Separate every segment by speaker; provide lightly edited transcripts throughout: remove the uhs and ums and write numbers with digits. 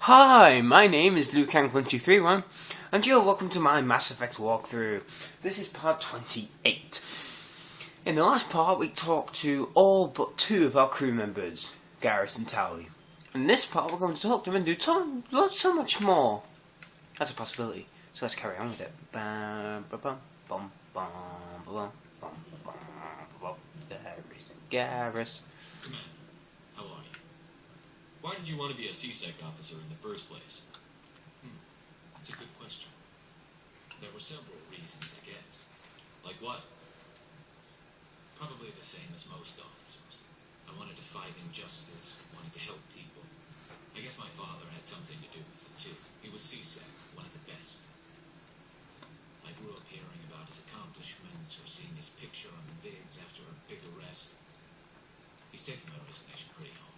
Speaker 1: Hi, my name is LukeHank1231, and you're welcome to my Mass Effect walkthrough. This is part 28. In the last part, we talked to all but two of our crew members, Garrus and Tally. In this part, we're going to talk to them and do so much more. That's a possibility, so let's carry on with it. Garrus.
Speaker 2: Commander, how are you? Why did you want to be a C-Sec officer in the first place? That's a good question. There were several reasons, I guess. Like what? Probably the same as most officers. I wanted to fight injustice, wanted to help people. I guess my father had something to do with it, too. He was C-Sec, one of the best. I grew up hearing about his accomplishments or seeing his picture on the vids after a big arrest. He's taking my resignation pretty hard.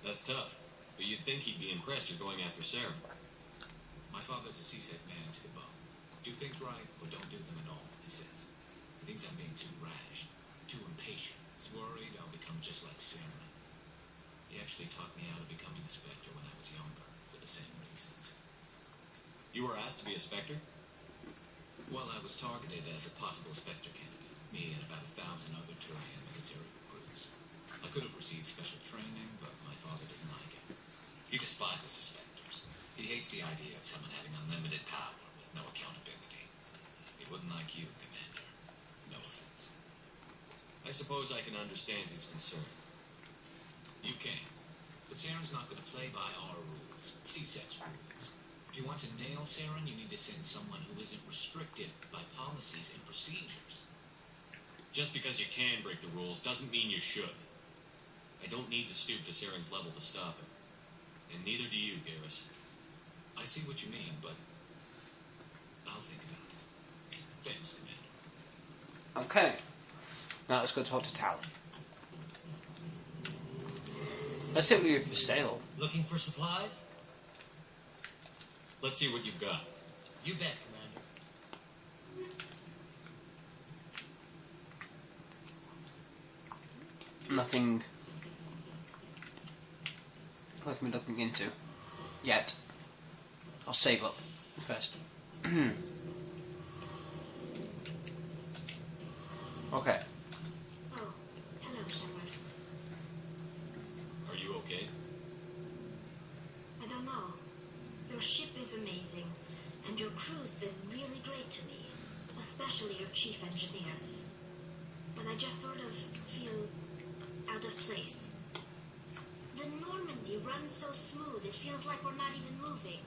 Speaker 2: That's tough, but you'd think he'd be impressed you're going after Sarah. My father's a C-Sec man to the bone. Do things right, or don't do them at all, he says. He thinks I'm being too rash, too impatient. He's worried I'll become just like Sarah. He actually talked me out of becoming a Spectre when I was younger, for the same reasons. You were asked to be a Spectre? Well, I was targeted as a possible Spectre candidate, me and about 1,000 other Turian military recruits. I could have received special training, but my father didn't like it. He despises the Spectres. He hates the idea of someone having unlimited power with no accountability. He wouldn't like you, Commander. No offense. I suppose I can understand his concern. You can. But Saren's not going to play by our rules, C-Sec's rules. If you want to nail Saren, you need to send someone who isn't restricted by policies and procedures. Just because you can break the rules doesn't mean you should. I don't need to stoop to Saren's level to stop him. And neither do you, Garrus. I see what you mean, but I'll think about it. Thanks, Commander.
Speaker 1: Okay. Now let's go talk to Tally. Let's see what we have for sale.
Speaker 3: Looking for supplies?
Speaker 2: Let's see what you've got.
Speaker 3: You bet, Commander.
Speaker 1: Nothing worth me looking into yet. I'll save up first. Okay.
Speaker 4: Oh, hello, Shepard.
Speaker 2: Are you okay?
Speaker 4: I don't know. Your ship is amazing, and your crew's been really great to me, especially your chief engineer. But I just sort of feel out of place. The Normandy runs so smooth, it feels like we're not even moving.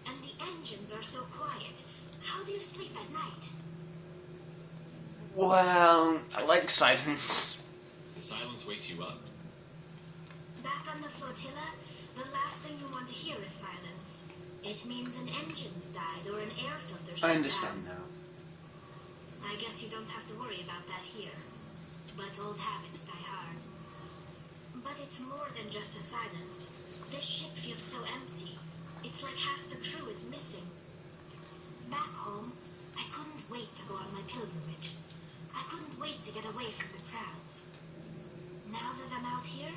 Speaker 4: And the engines are so quiet. How do you sleep at night?
Speaker 1: Well, I like silence.
Speaker 2: The silence wakes you up?
Speaker 4: Back on the flotilla, the last thing you want to hear is silence. It means an engine's died or an air filter shut
Speaker 1: I understand
Speaker 4: down.
Speaker 1: now.
Speaker 4: I guess you don't have to worry about that here. But old habits die hard. But it's more than just the silence. This ship feels so empty. It's like half the crew is missing. Back home, I couldn't wait to go on my pilgrimage. I couldn't wait to get away from the crowds. Now that I'm out here,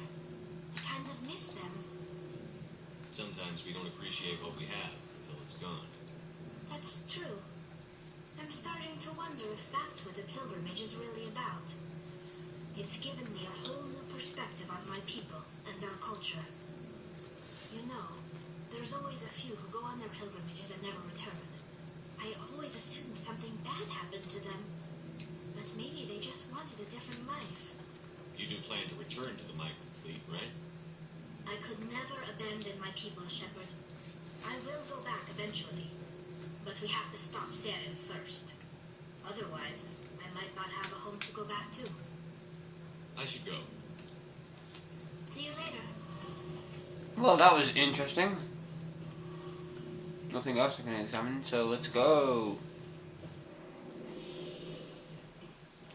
Speaker 4: I kind of miss them.
Speaker 2: Sometimes we don't appreciate what we have until it's gone.
Speaker 4: That's true. I'm starting to wonder if that's what the pilgrimage is really about. It's given me a whole new perspective on my people and our culture. You know, there's always a few who go on their pilgrimages and never return. I always assumed something bad happened to them. But maybe they just wanted a different life.
Speaker 2: You do plan to return to the migrant fleet, right?
Speaker 4: I could never abandon my people, Shepard. I will go back eventually. But we have to stop Saren first. Otherwise, I might not have a home to go back to.
Speaker 2: I should go.
Speaker 4: See you later.
Speaker 1: Well, that was interesting. Nothing else I can examine, so let's go.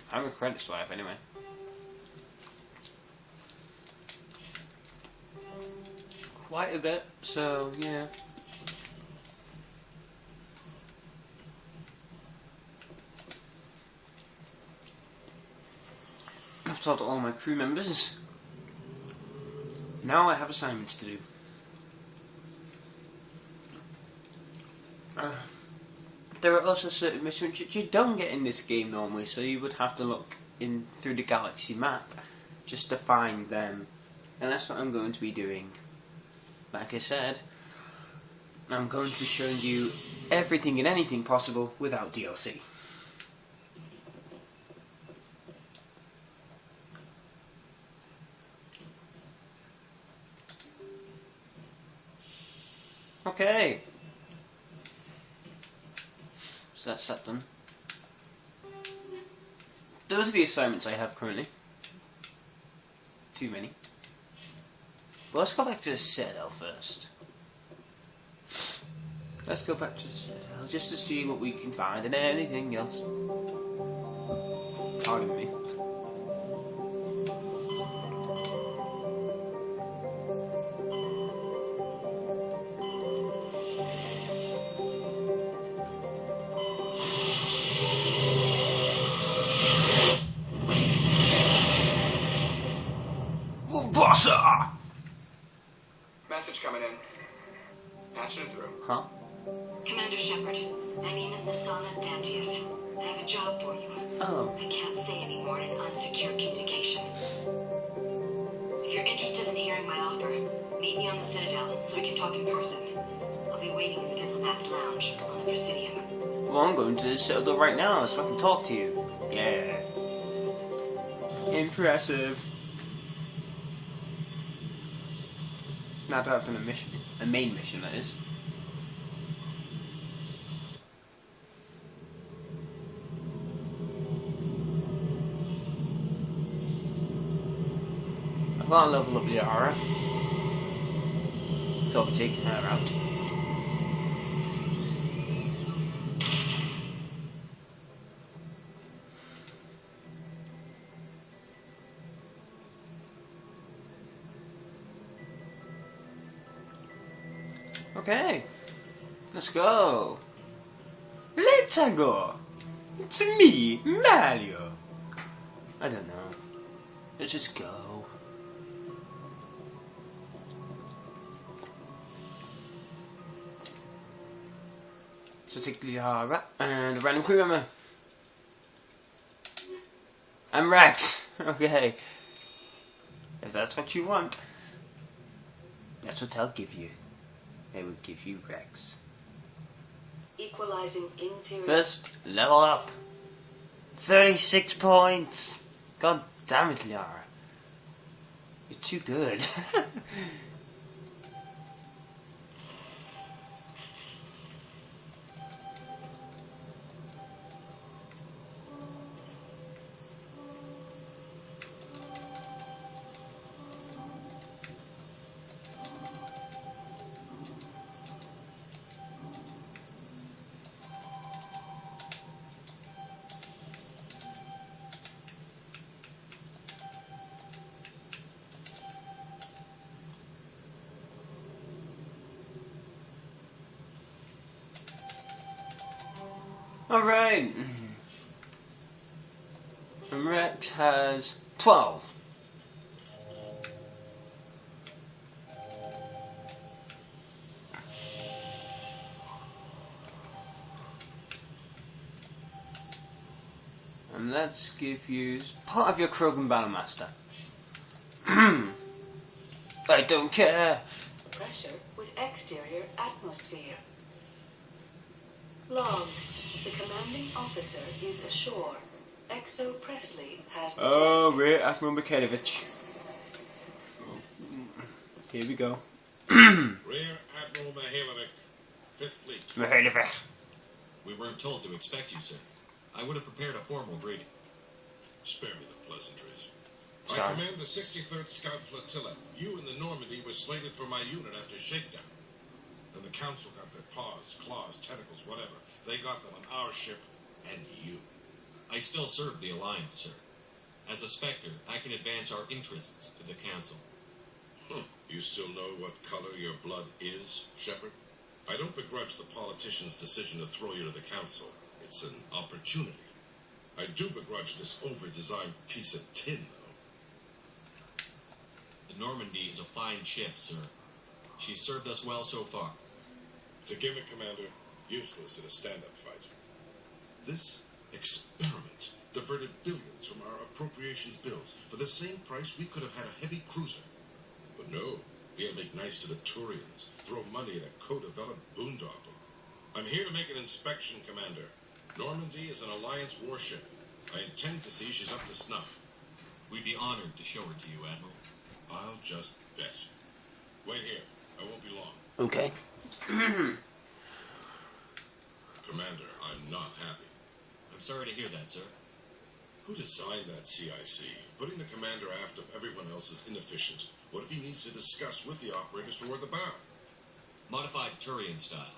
Speaker 1: How many credits do I have anyway? Quite a bit, so yeah. I've told all my crew members. Now I have assignments to do. There are also certain missions which you don't get in this game normally, so you would have to look in through the galaxy map just to find them, and that's what I'm going to be doing. Like I said, I'm going to be showing you everything and anything possible without DLC. Okay. So that's that done. Those are the assignments I have currently. Too many. But let's go back to the Citadel first. Let's go back to the Citadel just to see what we can find and anything else. Pardon me. Bossa!
Speaker 5: Message coming in. Patching it through.
Speaker 1: Huh?
Speaker 4: Commander Shepard, my name is Nasana Dantius. I have a job for you.
Speaker 1: Oh.
Speaker 4: I can't say any more in unsecure communication. If you're interested in hearing my offer, meet me on the Citadel so we can talk in person. I'll be waiting in the Diplomat's Lounge on the Presidium.
Speaker 1: Well, I'm going to the Citadel right now so I can talk to you. Yeah. Impressive. Now to have done a mission. A main mission, that is. I've got to level up Liara. So I'll be taking her out. Okay, let's go. Let's go. It's me, Mario. I don't know. Let's just go. So take Liara and a random crew member. I'm Rex. Okay. If that's what you want, that's what I'll give you. They will give you Rex.
Speaker 4: Equalizing interior.
Speaker 1: First, level up. 36 points. God damn it, Liara. You're too good. Alright. And Rex has 12. And let's give you part of your Krogan Battlemaster. I don't care.
Speaker 6: Pressure with exterior atmosphere. Logged. The commanding officer is ashore. Exo Presley has the
Speaker 1: Oh,
Speaker 6: deck.
Speaker 1: Rear Admiral Mikhailevich. Here we go.
Speaker 2: Rear Admiral Mihailovic, 5th Fleet.
Speaker 1: Mikhailevich.
Speaker 2: We weren't told to expect you, sir. I would have prepared a formal greeting.
Speaker 7: Spare me the pleasantries.
Speaker 1: Sorry.
Speaker 7: I command the 63rd Scout Flotilla. You and the Normandy were slated for my unit after shakedown. Then the Council got their paws, claws, tentacles, whatever. They got them on our ship and you.
Speaker 2: I still serve the Alliance, sir. As a Spectre, I can advance our interests to the Council.
Speaker 7: You still know what color your blood is, Shepard? I don't begrudge the politician's decision to throw you to the Council. It's an opportunity. I do begrudge this over-designed piece of tin, though.
Speaker 2: The Normandy is a fine ship, sir. She's served us well so far.
Speaker 7: It's a gimmick, Commander. useless in a stand-up fight. This experiment diverted billions from our appropriations bills. For the same price, we could have had a heavy cruiser. But no, we had to make nice to the Turians, throw money at a co-developed boondoggle. I'm here to make an inspection, Commander. Normandy is an Alliance warship. I intend to see she's up to snuff.
Speaker 2: We'd be honored to show her to you, Admiral.
Speaker 7: I'll just bet. Wait here. I won't be long.
Speaker 1: Okay.
Speaker 7: Commander, I'm not happy.
Speaker 2: I'm sorry to hear that, sir.
Speaker 7: Who designed that CIC? Putting the commander aft of everyone else is inefficient. What if he needs to discuss with the operators toward the bow?
Speaker 2: Modified Turian style.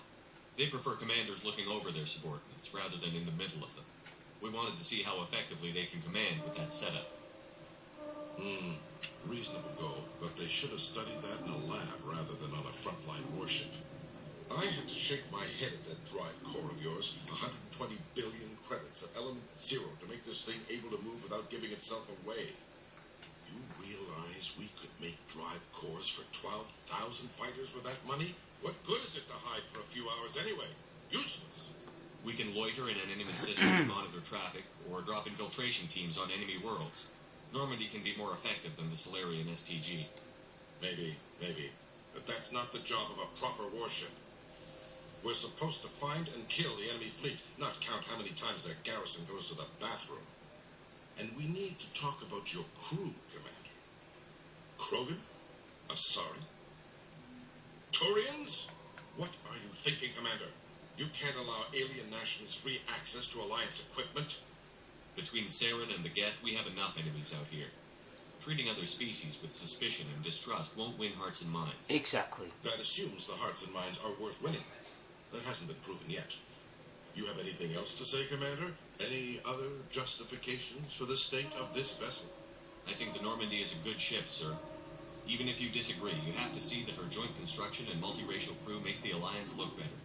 Speaker 2: They prefer commanders looking over their subordinates rather than in the middle of them. We wanted to see how effectively they can command with that setup.
Speaker 7: Reasonable goal, but they should have studied that in a lab rather than on a frontline warship. I had to shake my head at that drive core of yours. 120 billion credits at element 0 to make this thing able to move without giving itself away. You realize we could make drive cores for 12,000 fighters with that money? What good is it to hide for a few hours anyway? Useless.
Speaker 2: We can loiter in an enemy system to monitor traffic, or drop infiltration teams on enemy worlds. Normandy can be more effective than the Solarian STG.
Speaker 7: Maybe. But that's not the job of a proper warship. We're supposed to find and kill the enemy fleet, not count how many times their garrison goes to the bathroom. And we need to talk about your crew, Commander. Krogan? Asari? Turians? What are you thinking, Commander? You can't allow alien nationals free access to Alliance equipment?
Speaker 2: Between Saren and the Geth, we have enough enemies out here. Treating other species with suspicion and distrust won't win hearts and minds.
Speaker 1: Exactly.
Speaker 7: That assumes the hearts and minds are worth winning. That hasn't been proven yet. You have anything else to say, Commander? Any other justifications for the state of this vessel?
Speaker 2: I think the Normandy is a good ship, sir. Even if you disagree, you have to see that her joint construction and multiracial crew make the Alliance look better.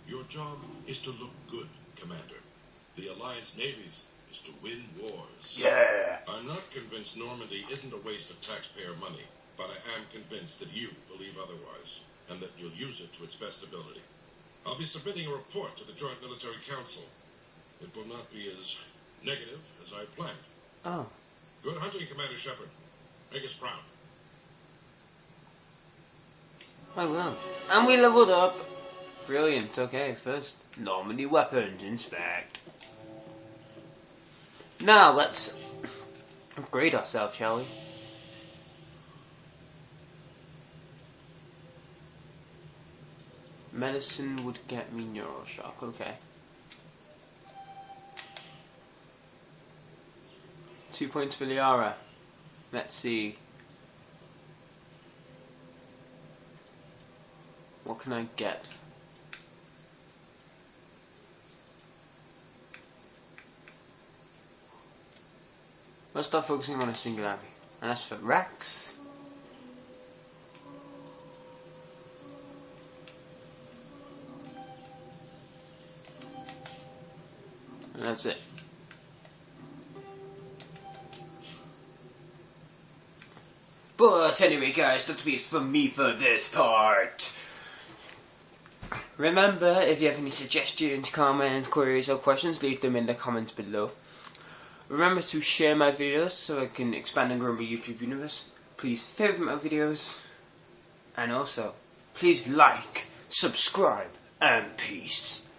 Speaker 7: Your job is to look good, Commander. The Alliance navies is to win wars.
Speaker 1: Yeah.
Speaker 7: I'm not convinced Normandy isn't a waste of taxpayer money, but I am convinced that you believe otherwise, and that you'll use it to its best ability. I'll be submitting a report to the Joint Military Council. It will not be as negative as I planned.
Speaker 1: Oh.
Speaker 7: Good hunting, Commander Shepard. Make us proud.
Speaker 1: I will. And we leveled up. Brilliant. Okay, first, Normandy weapons, inspect. Now, let's upgrade ourselves, shall we? Medicine would get me neural shock, okay. 2 points for Liara. Let's see. What can I get? Let's start focusing on a singularity. And that's for Rex. And that's it. But anyway guys, that'll be it from me for this part. Remember, if you have any suggestions, comments, queries or questions, leave them in the comments below. Remember to share my videos so I can expand and grow my YouTube universe. Please favourite my videos. And also, please like, subscribe, and peace.